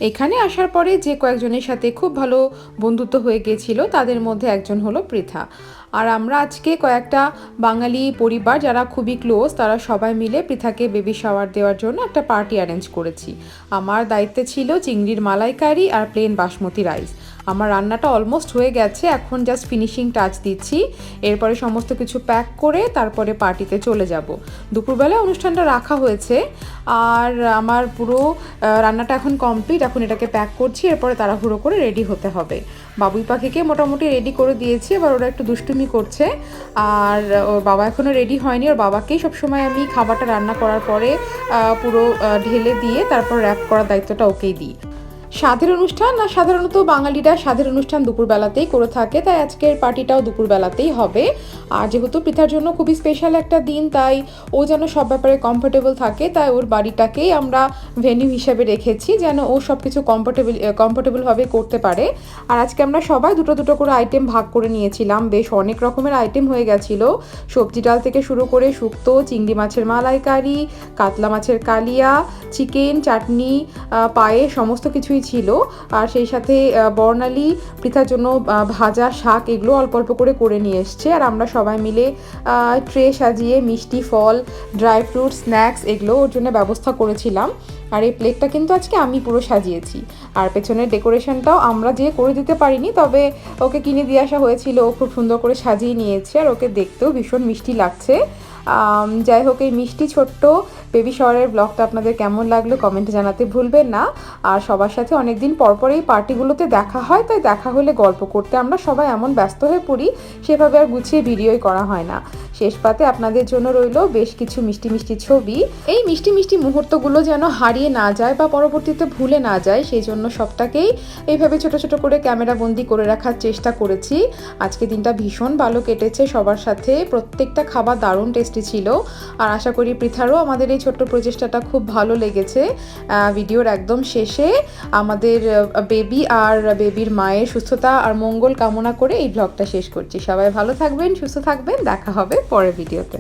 এখানে আসার পরে যে কয়েকজনের সাথে খুব ভালো বন্ধুত্ব হয়ে গিয়েছিল তাদের মধ্যে একজন হলো পৃথা। আর আমরা আজকে কয়েকটা বাঙালি পরিবার যারা খুবই ক্লোজ তারা সবাই মিলে পৃথাকে বেবি শাওয়ার দেওয়ার জন্য একটা পার্টি অ্যারেঞ্জ করেছি। আমার দায়িত্বে ছিল চিংড়ির মালাইকারি আর প্লেন বাসমতি রাইস। আমার রান্নাটা অলমোস্ট হয়ে গেছে, এখন জাস্ট ফিনিশিং টাচ দিচ্ছি। এরপরে সমস্ত কিছু প্যাক করে তারপরে পার্টিতে চলে যাব। দুপুরবেলায় অনুষ্ঠানটা রাখা হয়েছে আর আমার পুরো রান্নাটা এখন কমপ্লিট। এখন এটাকে প্যাক করছি, এরপরে তাড়াহুড়ো করে রেডি হতে হবে। বাবুই পাখিকে মোটামুটি রেডি করে দিয়েছি, এবার ওরা একটু দুষ্টুমি করছে। আর ওর বাবা এখনও রেডি হয়নি। ওর বাবাকেই সবসময় আমি খাবারটা রান্না করার পরে পুরো ঢেলে দিয়ে তারপর র্যাপ করার দায়িত্বটা ওকেই দিই। স্বাদের অনুষ্ঠান না, সাধারণত বাঙালিরা স্বাদের অনুষ্ঠান দুপুরবেলাতেই করে থাকে, তাই আজকের পার্টিটাও দুপুরবেলাতেই হবে। আর যেহেতু পৃথার জন্য খুবই স্পেশাল একটা দিন, তাই ও যেন সব ব্যাপারে কমফোর্টেবল থাকে, তাই ওর বাড়িটাকেই আমরা ভেন্যু হিসেবে রেখেছি যেন ও সব কিছু কমফোর্টেবলভাবে করতে পারে। আর আজকে আমরা সবাই দুটো দুটো করে আইটেম ভাগ করে নিয়েছিলাম। বেশ অনেক রকমের আইটেম হয়ে গেছিলো, সবজি ডাল থেকে শুরু করে শুক্তো, চিংড়ি মাছের মালাইকারি, কাতলা মাছের কালিয়া, চিকেন, চাটনি, পায়েস, সমস্ত কিছুই ছিল। আর সেই সাথে বর্ণালী পৃথার জন্য ভাজা শাক এগুলো অল্প অল্প করে নিয়ে এসছে। আর আমরা সবাই মিলে ট্রে সাজিয়ে মিষ্টি, ফল, ড্রাই ফ্রুট, স্ন্যাক্স এগুলো ওর জন্য ব্যবস্থা করেছিলাম। আর এই প্লেটটা কিন্তু আজকে আমি পুরো সাজিয়েছি। আর পেছনের ডেকোরেশনটাও আমরা যে করে দিতে পারিনি, তবে ওকে কিনে দিয়ে আসা হয়েছিল। ও খুব সুন্দর করে সাজিয়ে নিয়েছে আর ওকে দেখতেও ভীষণ মিষ্টি লাগছে। যাই হোক, এই মিষ্টি ছোট্ট বেবি শাওয়ারের ব্লগটা আপনাদের কেমন লাগলো কমেন্টে জানাতে ভুলবেন না। আর সবার সাথে অনেকদিন পর এই পার্টিগুলোতে দেখা হয়, তাই দেখা হলে গল্প করতে আমরা সবাই এমন ব্যস্ত হয়ে পড়ি, সেভাবে আর গুছিয়ে ভিডিওই করা হয় না। শেষ পাতে আপনাদের জন্য রইল বেশ কিছু মিষ্টি মিষ্টি ছবি। এই মিষ্টি মিষ্টি মুহূর্তগুলো যেন হারিয়ে না যায় বা পরবর্তীতে ভুলে না যায়, সেই জন্য সবটাকেই এইভাবে ছোট ছোট করে ক্যামেরা বন্দি করে রাখার চেষ্টা করেছি। আজকে দিনটা ভীষণ ভালো কেটেছে সবার সাথে, প্রত্যেকটা খাবার দারুণ টেস্টি ছিল। আর আশা করি পৃথারও আমাদের এই ছোট্ট প্রচেষ্টাটা খুব ভালো লেগেছে। ভিডিওর একদম শেষে আমাদের বেবি আর বেবির মায়ের সুস্থতা আর মঙ্গল কামনা করে এই ব্লগটা শেষ করছি। সবাই ভালো থাকবেন, সুস্থ থাকবেন, দেখা হবে পরের ভিডিওতে।